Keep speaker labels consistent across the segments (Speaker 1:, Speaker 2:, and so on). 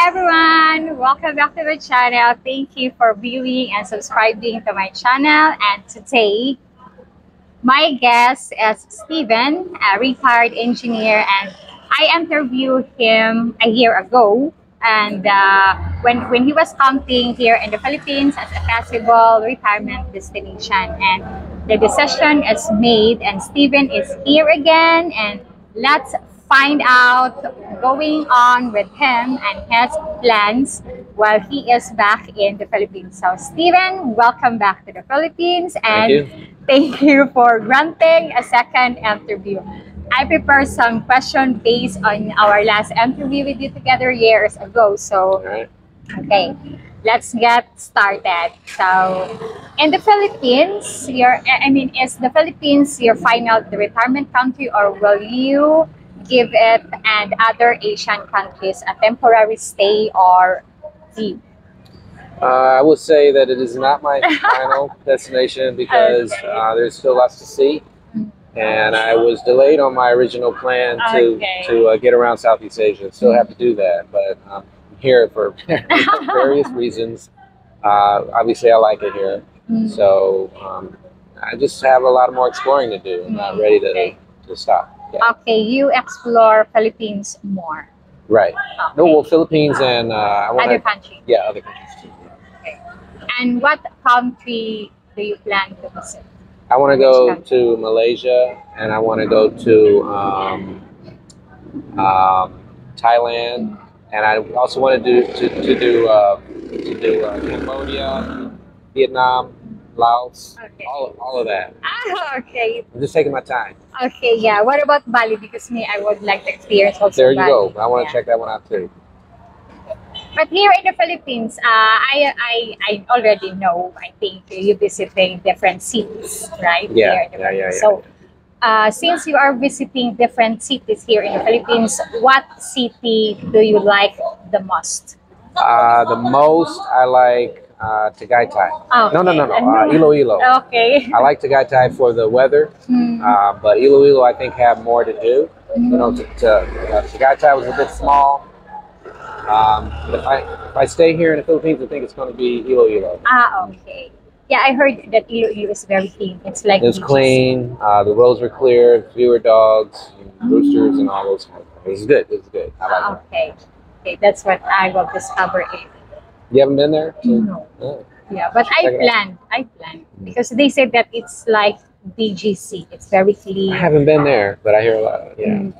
Speaker 1: everyone! Welcome back to the channel. Thank you for viewing and subscribing to my channel. And today, my guest is Steven, a retired engineer, and I interviewed him a year ago. And when he was camping here in the Philippines as a possible retirement destination, and the decision is made, and Steven is here again, and let's find out going on with him and his plans while he is back in the Philippines. So, Steven, welcome back to the Philippines, and thank you for granting a second interview. I prepared some questions based on our last interview with you together years ago. So, okay, let's get started. So, in the Philippines, is the Philippines your final retirement country, or will you give it and other Asian countries a temporary stay or leave?
Speaker 2: I would say that it is not my final destination because there's still lots to see. And I was delayed on my original plan to get around Southeast Asia. Still have to do that, but I'm here for various reasons. Obviously, I like it here, so I just have a lot more exploring to do. I'm not ready to stop. Yeah.
Speaker 1: Okay, you explore Philippines more.
Speaker 2: Right.
Speaker 1: Okay.
Speaker 2: No, well, Philippines and
Speaker 1: other countries.
Speaker 2: Yeah, other countries too.
Speaker 1: Okay. And what country do you plan to visit?
Speaker 2: I want to go to Malaysia, and I want to go to Thailand, and I also want to do Cambodia, Vietnam, Laos, all of that.
Speaker 1: Okay.
Speaker 2: I'm just taking my time.
Speaker 1: Okay, yeah. What about Bali? Because I would like to experience also
Speaker 2: There you
Speaker 1: Bali.
Speaker 2: go. I want to check that one out too.
Speaker 1: But here in the Philippines, I already know, I think you're visiting different cities, right?
Speaker 2: Yeah,
Speaker 1: yeah. So, since you are visiting different cities here in the Philippines, what city do you like the most?
Speaker 2: The most I like Tagaytay.
Speaker 1: Okay.
Speaker 2: No. Iloilo.
Speaker 1: Okay.
Speaker 2: I like Tagaytay for the weather, but Iloilo I think have more to do. You know, Tagaytay was a bit small. But if I stay here in the Philippines, I think it's going to be Iloilo.
Speaker 1: Okay. Yeah, I heard that Iloilo is very clean. It's like
Speaker 2: it's clean. The roads were clear. Fewer dogs, roosters, and all those kind of things. It's good. It's good. I like it.
Speaker 1: Okay, that's what I will discover it.
Speaker 2: You haven't been there?
Speaker 1: No.
Speaker 2: Oh.
Speaker 1: Yeah, but I planned because they said that it's like BGC. It's very clean.
Speaker 2: I haven't been there, but I hear a lot. Yeah.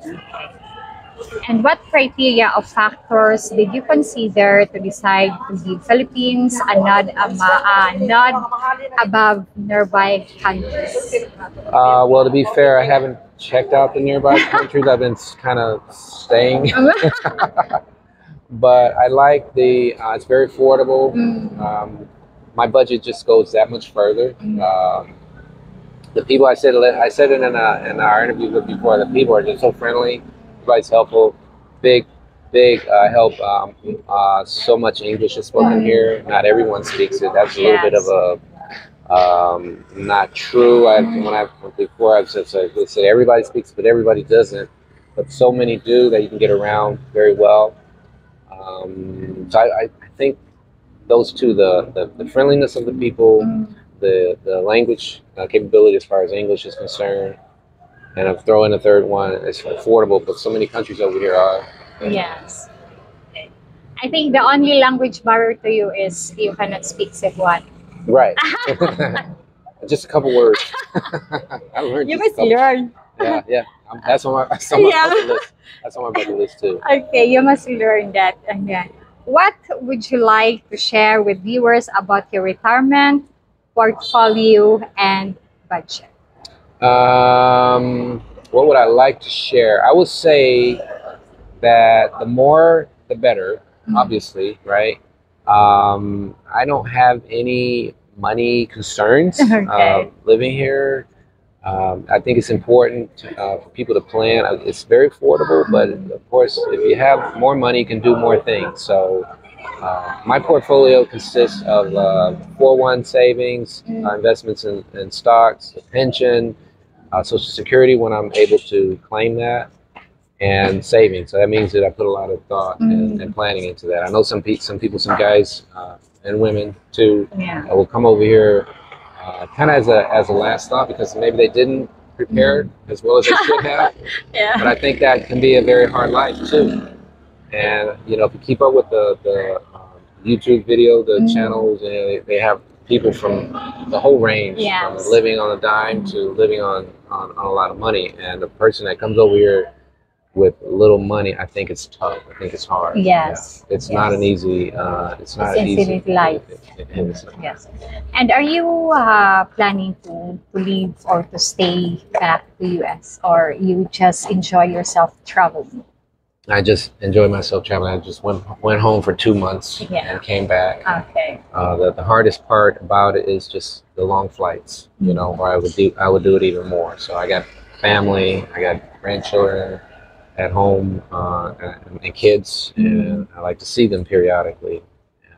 Speaker 1: And what criteria or factors did you consider to decide to give Philippines a nod above nearby countries?
Speaker 2: Well, to be fair, I haven't checked out the nearby countries. I've been kind of staying. But I like it's very affordable. My budget just goes that much further. The people I said it in our interview before. The people are just so friendly. Everybody's helpful. Big help. So much English is spoken here. Not everyone speaks it. That's a little bit of a not true. Before I've said everybody speaks it, but everybody doesn't. But so many do that you can get around very well. So I think those two, the friendliness of the people, the language capability as far as English is concerned, and I'm throwing a third one, it's affordable, but so many countries over here are.
Speaker 1: Yes. I think the only language barrier to you is you cannot speak Cebuano.
Speaker 2: Right. Just a couple words. I learned
Speaker 1: you must learn.
Speaker 2: Yeah. That's on my bucket list. That's on my bucket list too.
Speaker 1: Okay, you must learn that. What would you like to share with viewers about your retirement, portfolio, and budget?
Speaker 2: What would I like to share? I would say that the more, the better, obviously, right? I don't have any money concerns living here. I think it's important for people to plan. It's very affordable, but of course, if you have more money, you can do more things. So my portfolio consists of 401 savings, investments in stocks, a pension, Social Security when I'm able to claim that, and saving. So that means that I put a lot of thought and planning into that. I know some people, some guys and women too, will come over here kind of as a last thought because maybe they didn't prepare as well as they should have. But I think that can be a very hard life too. And you know, if you keep up with the YouTube video, the channels, and they have people from the whole range, from living on a dime to living on a lot of money. And the person that comes over here with little money, I think it's tough. I think it's hard.
Speaker 1: Yes.
Speaker 2: It's not an easy. It's not an easy
Speaker 1: life.
Speaker 2: Yes.
Speaker 1: And are you planning to leave or to stay back to US, or you just enjoy yourself traveling?
Speaker 2: I just enjoy myself traveling. I just went home for 2 months and came back.
Speaker 1: Okay.
Speaker 2: The hardest part about it is just the long flights. You know, where I would do it even more. So I got family, I got grandchildren at home, and kids, and I like to see them periodically.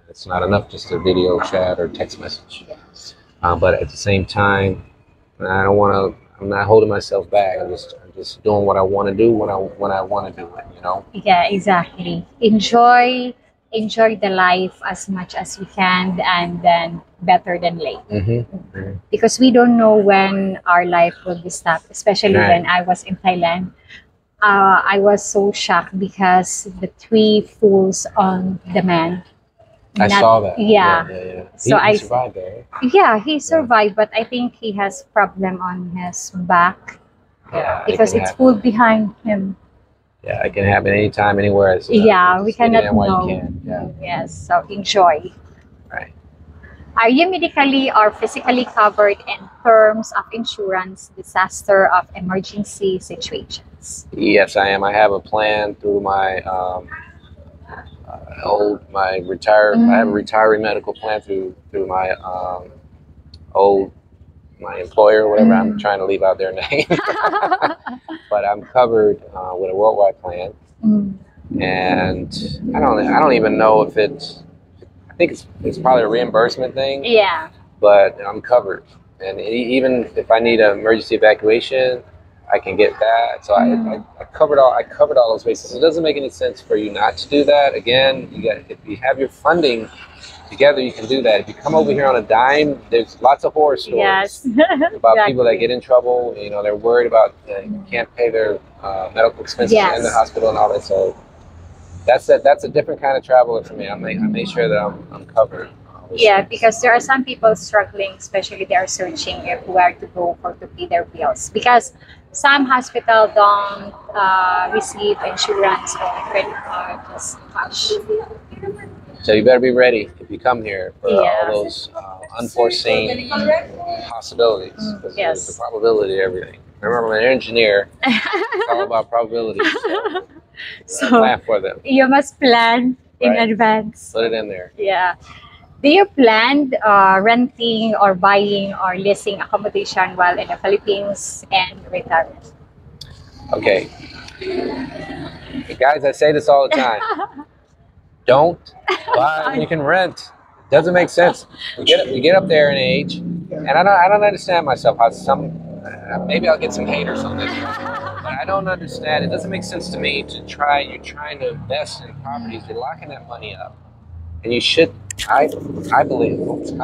Speaker 2: It's not enough just a video chat or text message. But at the same time, I don't want to. I'm not holding myself back. I'm just doing what I want to do when I want to do it. You know.
Speaker 1: Yeah, exactly. Enjoy the life as much as we can, and then better than late. Because we don't know when our life will be stopped. Especially when I was in Thailand. I was so shocked because the 3 fools on the man.
Speaker 2: I saw that.
Speaker 1: Yeah.
Speaker 2: So he survived there.
Speaker 1: Yeah, he survived, but I think he has problem on his back.
Speaker 2: Yeah,
Speaker 1: because it's full behind him.
Speaker 2: Yeah, it can happen anytime, anywhere. So
Speaker 1: we cannot know.
Speaker 2: You can.
Speaker 1: Yes, so enjoy.
Speaker 2: Right.
Speaker 1: Are you medically or physically covered in terms of insurance, disaster of emergency situations?
Speaker 2: Yes, I am. I have a plan through my I have a retiree medical plan through my my employer, whatever. I'm trying to leave out their name, but I'm covered with a worldwide plan, and I don't even know if it's. I think it's probably a reimbursement thing.
Speaker 1: Yeah.
Speaker 2: But I'm covered, and even if I need an emergency evacuation, I can get that. So I covered all those bases. It doesn't make any sense for you not to do that. Again, if you have your funding together, you can do that. If you come over here on a dime, there's lots of horror stories about people that get in trouble. You know, they're worried about can't pay their medical expenses in the hospital and all that. So that's a different kind of traveler for me. I make sure that I'm covered.
Speaker 1: Yeah, because there are some people struggling, especially they are searching if where to go for to pay their bills. Because some hospital don't receive insurance or credit card, just cash.
Speaker 2: So you better be ready if you come here for all those unforeseen possibilities. There's a probability of everything. Remember, I'm an engineer. It's all about probabilities. So plan for them.
Speaker 1: You must plan in advance.
Speaker 2: Put it in there.
Speaker 1: Yeah. Do you plan renting or buying or leasing accommodation while in the Philippines and retirement?
Speaker 2: Okay. Guys, I say this all the time. Don't buy. You can rent. It doesn't make sense. We get up there in age, and I don't understand myself how some. Maybe I'll get some haters on this, but I don't understand. It doesn't make sense to me you're trying to invest in properties. You're locking that money up, and you should. I believe in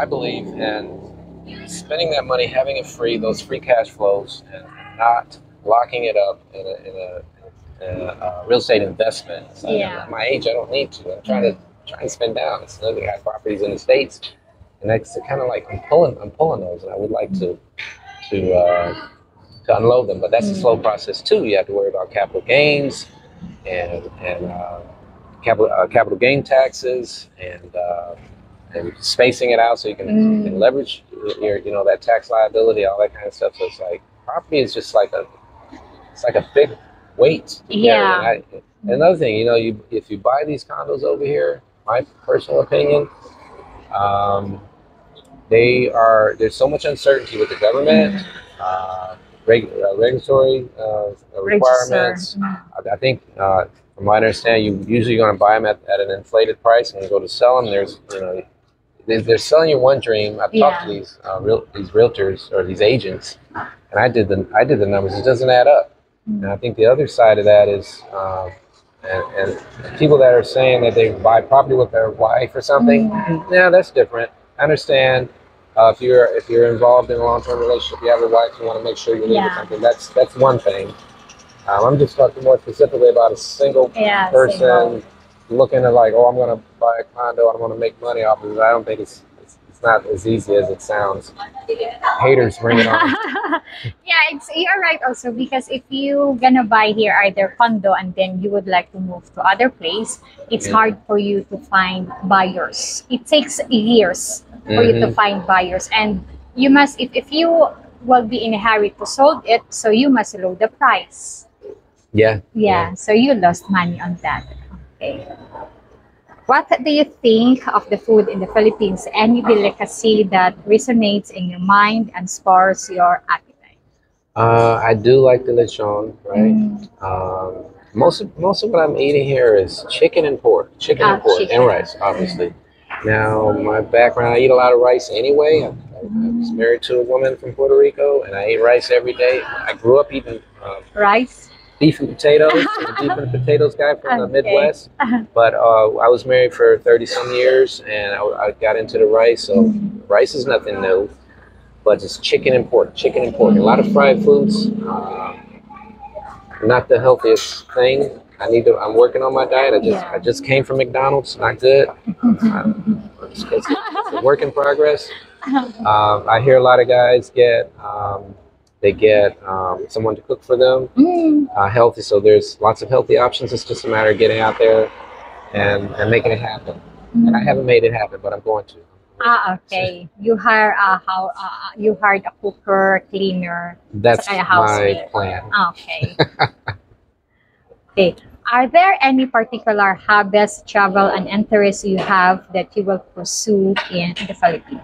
Speaker 2: spending that money, having it free, those free cash flows, and not locking it up in a real estate investment. So at my age, I don't need to. I'm trying to spend down. It's another guy properties in the States, and that's kind of like I'm pulling those, and I would like to unload them, but that's a slow process too. You have to worry about capital gains and capital gain taxes and spacing it out so you can leverage your that tax liability, all that kind of stuff. So it's like property is just like a big weight. And another thing, if you buy these condos over here, my personal opinion, there's so much uncertainty with the government, regulatory requirements. I think from what I understand, you usually going to buy them at an inflated price, and you go to sell them. They're selling you one dream. I've talked to these realtors or these agents, and I did the numbers. It doesn't add up. And I think the other side of that is, and people that are saying that they buy property with their wife or something, yeah, that's different. I understand. If you're involved in a long-term relationship, you have a wife, you want to make sure you leave with something. That's one thing. I'm just talking more specifically about a single person looking at like, oh, I'm going to buy a condo, I'm going to make money off of it. I don't think it's not as easy as it sounds. Haters, bring it on.
Speaker 1: Yeah, you're right also, because if you gonna buy here either condo and then you would like to move to other place, it's hard for you to find buyers. It takes years for you to find buyers, and you must, if you will be in a hurry to sold it, so you must lower the price. Yeah, so you lost money on that. Okay. What do you think of the food in the Philippines? Any delicacy that resonates in your mind and spurs your appetite?
Speaker 2: I do like the lechon, right? Most of what I'm eating here is chicken and pork, and rice, obviously. Now, my background, I eat a lot of rice anyway. I was married to a woman from Puerto Rico, and I ate rice every day. I grew up eating
Speaker 1: rice,
Speaker 2: beef and potatoes. I'm a beef and potatoes guy from the Midwest. But I was married for 30 some years, and I got into the rice. So rice is nothing new, but it's chicken and pork, A lot of fried foods. Not the healthiest thing. I'm working on my diet. I just came from McDonald's. Not good. It's a work in progress. I hear a lot of guys get someone to cook for them, healthy. So there's lots of healthy options. It's just a matter of getting out there and making it happen. And I haven't made it happen, but I'm going to.
Speaker 1: Okay. You you hired a cooker, cleaner.
Speaker 2: That's my plan.
Speaker 1: Okay. Okay. Are there any particular hobbies, travel, and interests you have that you will pursue in the Philippines?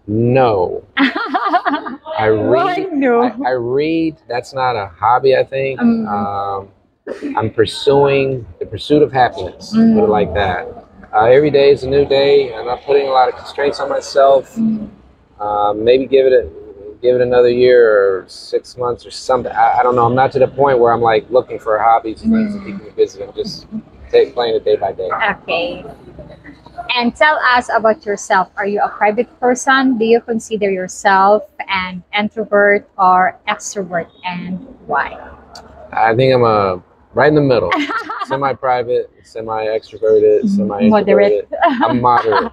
Speaker 2: No. I read.
Speaker 1: No?
Speaker 2: I read. That's not a hobby, I think. I'm pursuing the pursuit of happiness. Put it like that. Every day is a new day. I'm not putting a lot of constraints on myself. Maybe give it another year or 6 months or something. I don't know. I'm not to the point where I'm like looking for hobbies, things to keep me busy. I'm just playing it day by day.
Speaker 1: Okay. And tell us about yourself. Are you a private person? Do you consider yourself an introvert or extrovert, and why? I
Speaker 2: think I'm right in the middle. Semi-private, semi-extroverted, semi-introverted. I'm moderate.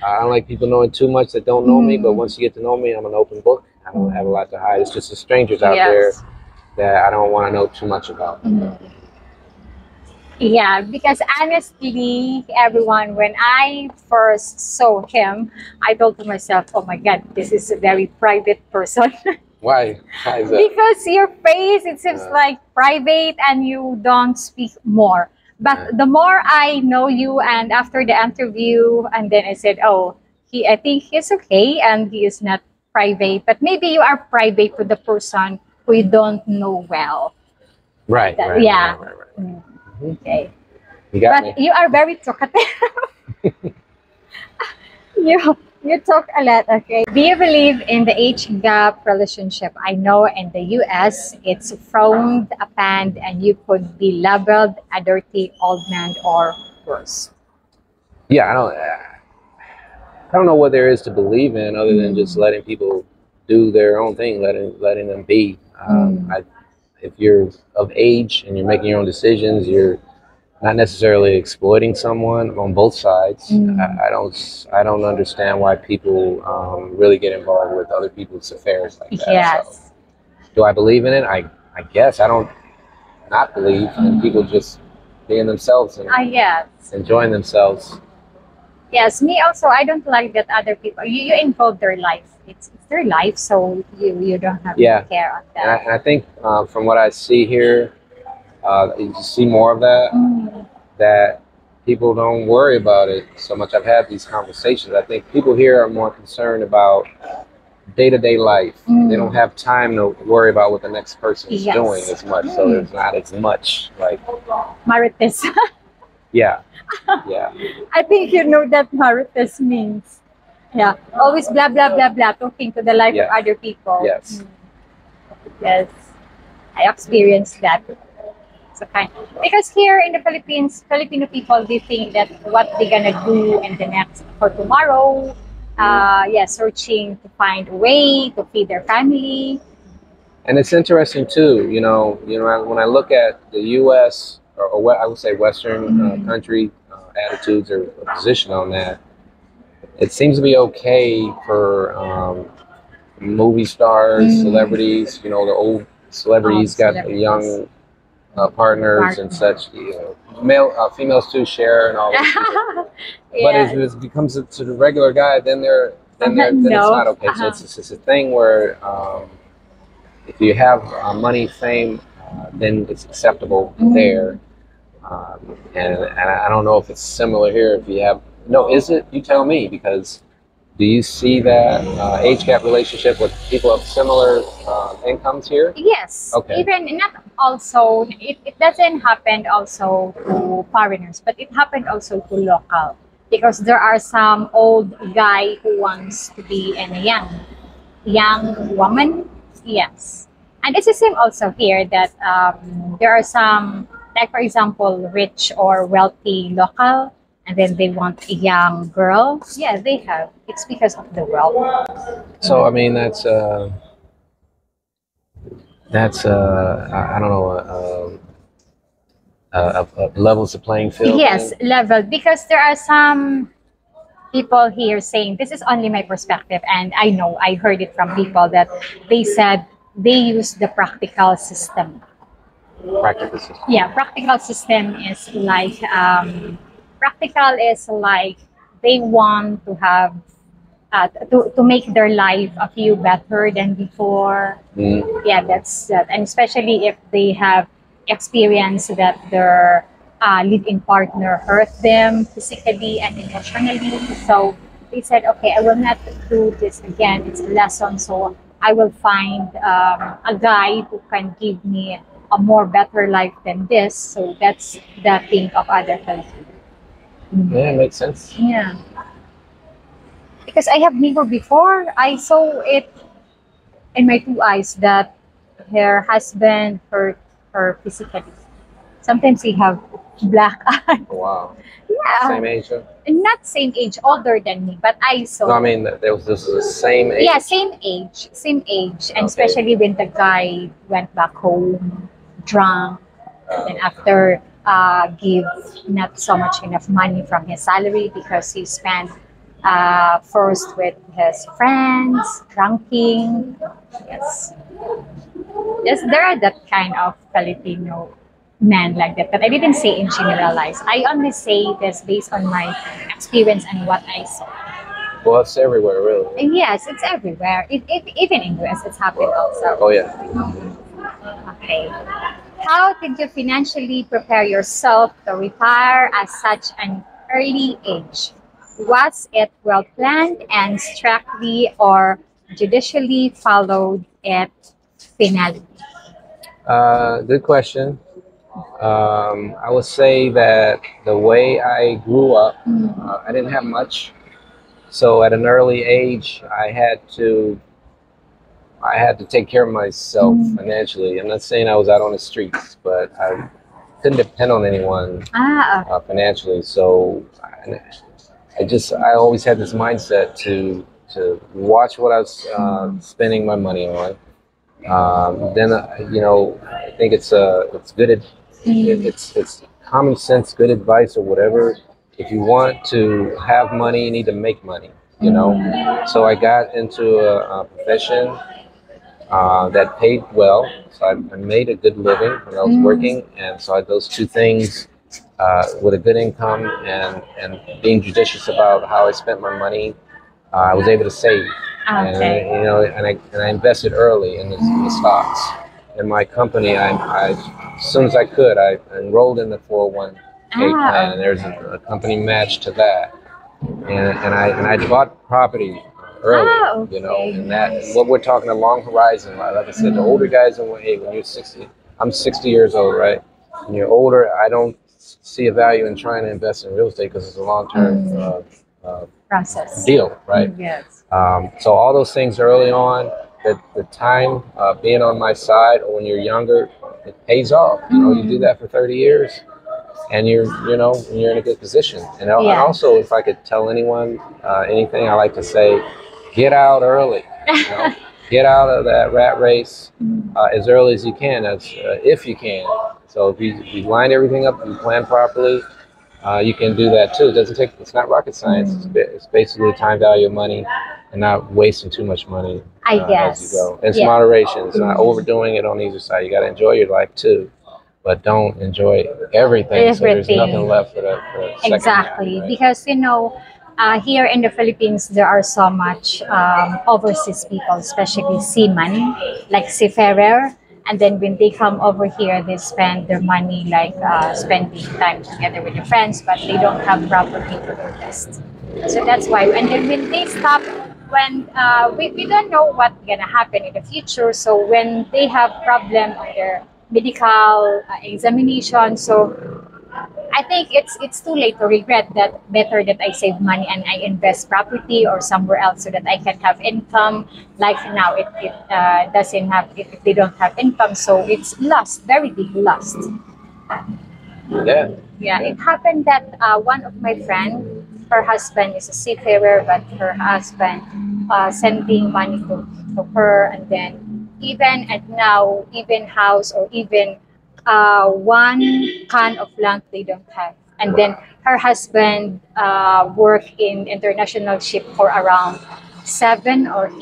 Speaker 2: I don't like people knowing too much that don't know me, but once you get to know me, I'm an open book. I don't have a lot to hide. It's just the strangers out there that I don't want to know too much about.
Speaker 1: Yeah, because honestly, everyone, when I first saw him, I told to myself, oh my God, this is a very private person.
Speaker 2: Why? Why is that?
Speaker 1: Because your face, it seems like private and you don't speak more. But the more I know you, and after the interview, and then I said, oh, I think he's okay and he is not private. But maybe you are private to the person who you don't know well.
Speaker 2: Right.
Speaker 1: Okay.
Speaker 2: But me.
Speaker 1: You are very talkative. You talk a lot, okay? Do you believe in the age gap relationship? I know in the US, it's frowned upon and you could be labeled a dirty old man or worse.
Speaker 2: Yeah, I don't know what there is to believe in other than just letting people do their own thing, letting them be. If you're of age and you're making your own decisions, you're not necessarily exploiting someone on both sides. I don't understand why people really get involved with other people's affairs like that.
Speaker 1: Yes.
Speaker 2: So, do I believe in it? I guess I don't not believe in people just being themselves and enjoying themselves.
Speaker 1: Yes, me also. I don't like that other people. You involve their life. It's their life, so you don't have to care of that.
Speaker 2: And I think from what I see here, you see more of that. That people don't worry about it so much. I've had these conversations. I think people here are more concerned about day-to-day life. They don't have time to worry about what the next person is doing as much. So there's not as much like
Speaker 1: Marites.
Speaker 2: Yeah.
Speaker 1: I think you know that Marites means. Yeah, always blah blah blah blah, talking to the life of
Speaker 2: Yeah.
Speaker 1: other people.
Speaker 2: Yes.
Speaker 1: Yes, I experienced that. So kind because here in the Philippines, Filipino people they think that what they're gonna do in the next for tomorrow. Yeah, searching to find a way to feed their family.
Speaker 2: And it's interesting too. When I look at the U.S. or what I would say Western country attitudes or position on that, it seems to be okay for movie stars, celebrities. The old celebrities got
Speaker 1: Celebrities.
Speaker 2: young partners and such. Male, females too share and all this. But
Speaker 1: Yeah.
Speaker 2: it becomes to the regular guy, then it's
Speaker 1: No.
Speaker 2: not okay. So it's just a thing where if you have money, fame, then it's acceptable there. And I don't know if it's similar here. If you have no, is it? You tell me because do you see that age gap relationship with people of similar incomes here?
Speaker 1: Yes,
Speaker 2: Okay.
Speaker 1: even not also it doesn't happen also to foreigners, but it happened also to local because there are some old guy who wants to be a young woman. Yes, and it's the same also here that there are some like for example rich or wealthy local, and then they want a young girl. Yeah, they have. It's because of the wealth.
Speaker 2: So I mean that's I don't know levels the playing field.
Speaker 1: Yes,
Speaker 2: Thing.
Speaker 1: level because there are some people here saying this is only my perspective, and I know I heard it from people that they said they use the practical system.
Speaker 2: Practical system.
Speaker 1: Yeah, practical system is like practical is like they want to have to make their life a few better than before. Yeah, that's that. And especially if they have experience that their live-in partner hurt them physically and emotionally. So they said, okay, I will not do this again. It's a lesson. So I will find a guy who can give me a more better life than this. So that's the thing of other Filipinos.
Speaker 2: Yeah, it makes sense.
Speaker 1: Yeah. Because I have neighbor before, I saw it in my two eyes that her husband hurt her physically. Sometimes he have black eye.
Speaker 2: Wow.
Speaker 1: Yeah,
Speaker 2: Same age. Huh?
Speaker 1: not same age, older than me, but I saw.
Speaker 2: No, I mean there was this the same age.
Speaker 1: Yeah, same age, and
Speaker 2: Okay.
Speaker 1: especially when the guy went back home drunk, and after give not so much enough money from his salary because he spent first with his friends, drinking. Yes. Yes, there are that kind of Filipino men like that, but I didn't say in generalize. I only say this based on my experience and what I saw.
Speaker 2: Well, it's everywhere, really.
Speaker 1: And yes, it's everywhere. Even in US, it's happened also.
Speaker 2: Oh yeah.
Speaker 1: Okay. How did you financially prepare yourself to retire at such an early age? Was it well planned and strictly or judicially followed it finally?
Speaker 2: Good question. I would say that the way I grew up, I didn't have much. So at an early age, I had to take care of myself financially. I'm not saying I was out on the streets, but I couldn't depend on anyone financially. So I always had this mindset to watch what I was spending my money on. Then I think it's good. It's common sense, good advice or whatever. If you want to have money, you need to make money. So I got into a profession that paid well. So I made a good living when I was working, and so those two things, with a good income and being judicious about how I spent my money, I was able to save.
Speaker 1: Okay.
Speaker 2: And I invested early in the stocks. In my company, as soon as I could, I enrolled in the 401k plan, and there's a company match to that. And I bought property early,
Speaker 1: Okay.
Speaker 2: and what we're talking a long horizon. Like I said, the older guys, when you're 60, I'm 60 years old, right? When you're older, I don't see a value in trying to invest in real estate because it's a long-term
Speaker 1: process.
Speaker 2: deal, right?
Speaker 1: Yes.
Speaker 2: So all those things early on, the time being on my side, or when you're younger, it pays off. You know, you do that for 30 years, and you're in a good position. And also, if I could tell anyone anything, I like to say, get out early. You know, get out of that rat race as early as you can, if you can. So if you line everything up, you plan properly, you can do that too. It's not rocket science. It's basically the time value of money and not wasting too much money as you go. And it's moderation. It's not overdoing it on either side. You got to enjoy your life too, but don't enjoy everything. So there's nothing left for the second
Speaker 1: Exactly.
Speaker 2: half, right?
Speaker 1: Because, here in the Philippines, there are so much overseas people, especially seamen, like seafarer. And then when they come over here, they spend their money like spending time together with their friends, but they don't have property to invest. So that's why. And then when they stop, when we don't know what's gonna happen in the future. So when they have problem on their medical examination, so I think it's too late to regret that. Better that I save money and I invest property or somewhere else so that I can have income. Like now, it doesn't have, if they don't have income, so it's lost, very big lost.
Speaker 2: Yeah.
Speaker 1: Yeah, it happened that one of my friend, her husband is a seafarer, but her husband sending money to her, and then even at now, even house or even one can of land they don't have. And then her husband worked in international ship for around 7 or 8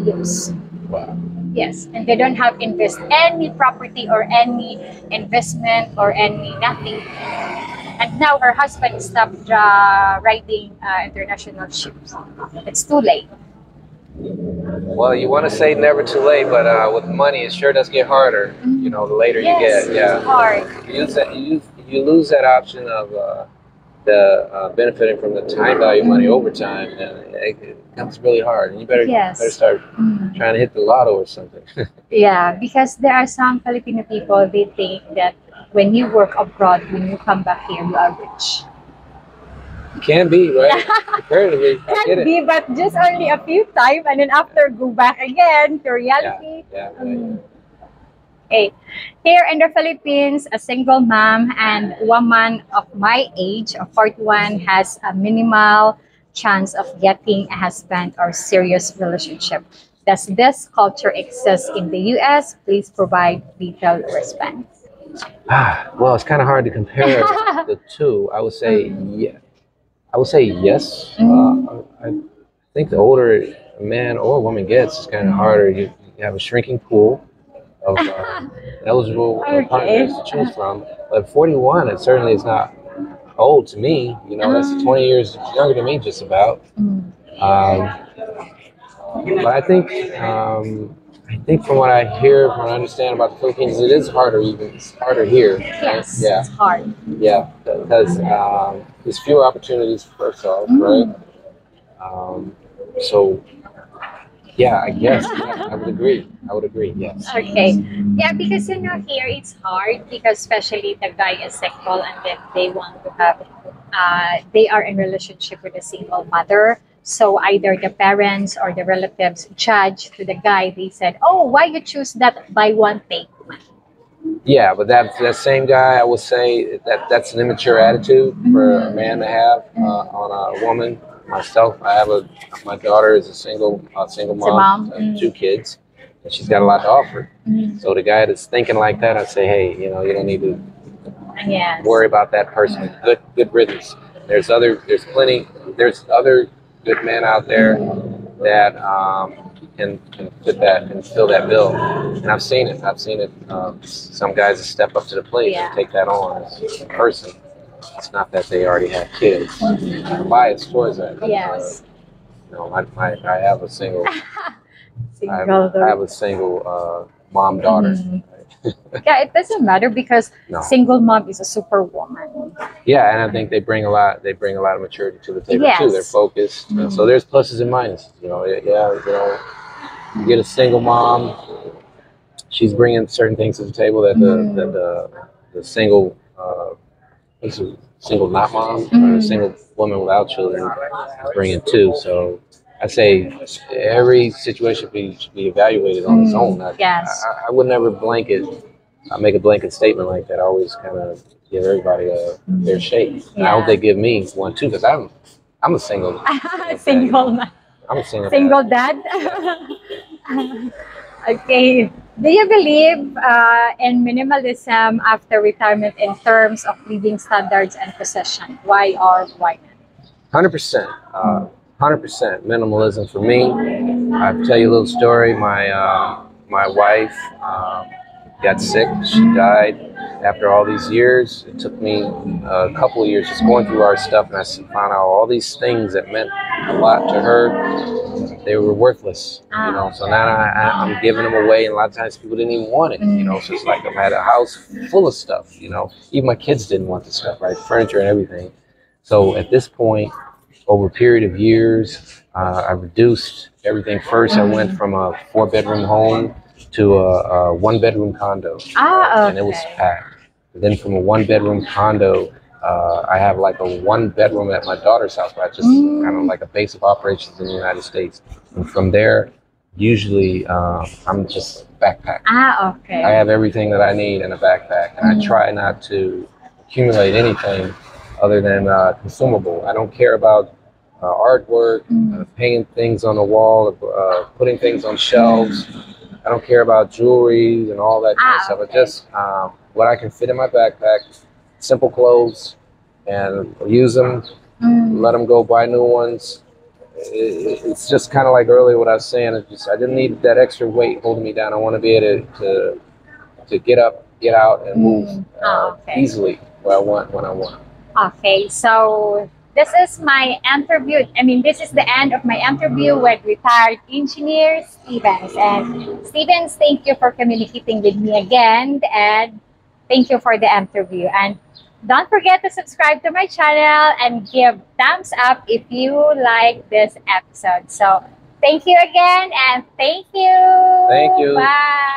Speaker 1: years.
Speaker 2: Wow.
Speaker 1: Yes, and they don't have invest any property or any investment or any nothing. And now her husband stopped riding international ships. It's too late.
Speaker 2: Well, you want to say never too late, but with money, it sure does get harder. You know, the later you get,
Speaker 1: It's hard.
Speaker 2: You lose that option of the benefiting from the time value of money over time, and it becomes really hard. And you better start trying to hit the lotto or something.
Speaker 1: Yeah, because there are some Filipino people, they think that when you work abroad, when you come back here, you are rich.
Speaker 2: Can be, right? Comparatively, I get
Speaker 1: Can
Speaker 2: it.
Speaker 1: be, but just only a few times, and then after go back again to reality.
Speaker 2: Yeah, right.
Speaker 1: Okay. Here in the Philippines, a single mom and woman of my age, of 41, has a minimal chance of getting a husband or serious relationship. Does this culture exist in the US? Please provide detailed response.
Speaker 2: Well, it's kind of hard to compare the two. I would say yeah. I would say yes. I think the older a man or a woman gets, it's kind of harder. You have a shrinking pool of eligible partners to choose from. But 41, it certainly is not old to me. You know, that's 20 years younger than me, just about. But I think from what I hear, from what I understand about the Philippines, it is harder. It's harder here.
Speaker 1: Yes,
Speaker 2: Yeah.
Speaker 1: it's hard.
Speaker 2: Yeah, because there's fewer opportunities first off, right? So yeah, I guess I would agree. I would agree. Yes.
Speaker 1: Okay. Yeah, because here it's hard because especially the guy is single and then they want to have, they are in relationship with a single mother. So either the parents or the relatives judge to the guy. They said, "Oh, why you choose that buy one take one?"
Speaker 2: Yeah, but that same guy, I would say that's an immature attitude for a man to have on a woman. Myself, my daughter is a single mom, 2 kids, and she's got a lot to offer. So the guy that's thinking like that, I'd say, hey, you don't need to worry about that person. Good riddance. There's other good men out there that can fit that and fill that bill. And I've seen it. Some guys step up to the plate and take that on as a person. It's not that they already have kids. I'm biased towards that.
Speaker 1: Yes.
Speaker 2: I have a single. I have a single mom daughter.
Speaker 1: Yeah, it doesn't matter because single mom is a superwoman.
Speaker 2: Yeah, and I think they bring a lot. They bring a lot of maturity to the table too. They're focused. So there's pluses and minuses. You get a single mom. She's bringing certain things to the table that the single It's a single not mom or a single woman without children bringing two. So I say every situation should be evaluated on its own.
Speaker 1: Yes.
Speaker 2: I would never make a blanket statement like that. I always kind of give everybody their shake. And I hope they give me one too, because I'm a single.
Speaker 1: Single man.
Speaker 2: I'm a single.
Speaker 1: Single dad. Okay. Do you believe in minimalism after retirement in terms of living standards and possession? Why or why not?
Speaker 2: 100%. 100% minimalism for me. I'll tell you a little story. My wife got sick. She died after all these years. It took me a couple of years just going through our stuff, and I found out all these things that meant a lot to her. They were worthless, you know. So now I'm giving them away, and a lot of times people didn't even want it, you know. So it's like I had a house full of stuff, you know. Even my kids didn't want the stuff, right? Furniture and everything. So at this point, over a period of years, I reduced everything. First, I went from a 4-bedroom home to a 1-bedroom condo,
Speaker 1: Okay.
Speaker 2: and it was packed. And then from a 1-bedroom condo, I have like a 1-bedroom at my daughter's house, where I just kind of like a base of operations in the United States. And from there, usually I'm just backpacking.
Speaker 1: Okay.
Speaker 2: I have everything that I need in a backpack, and I try not to accumulate anything other than consumable. I don't care about artwork, painting things on the wall, putting things on shelves. I don't care about jewelry and all that kind of stuff.
Speaker 1: Okay.
Speaker 2: But just what I can fit in my backpack, simple clothes, and use them, let them go, buy new ones. It's just kind of like earlier what I was saying. It's just, I didn't need that extra weight holding me down. I want to be able to get up, get out, and move easily where I want, when I want.
Speaker 1: Okay, so this is my interview. I mean, this is the end of my interview with retired engineer Stevens. And Stevens, thank you for communicating with me again, and thank you for the interview. And don't forget to subscribe to my channel and give thumbs up if you like this episode. So thank you again, and thank you.
Speaker 2: Thank you.
Speaker 1: Bye.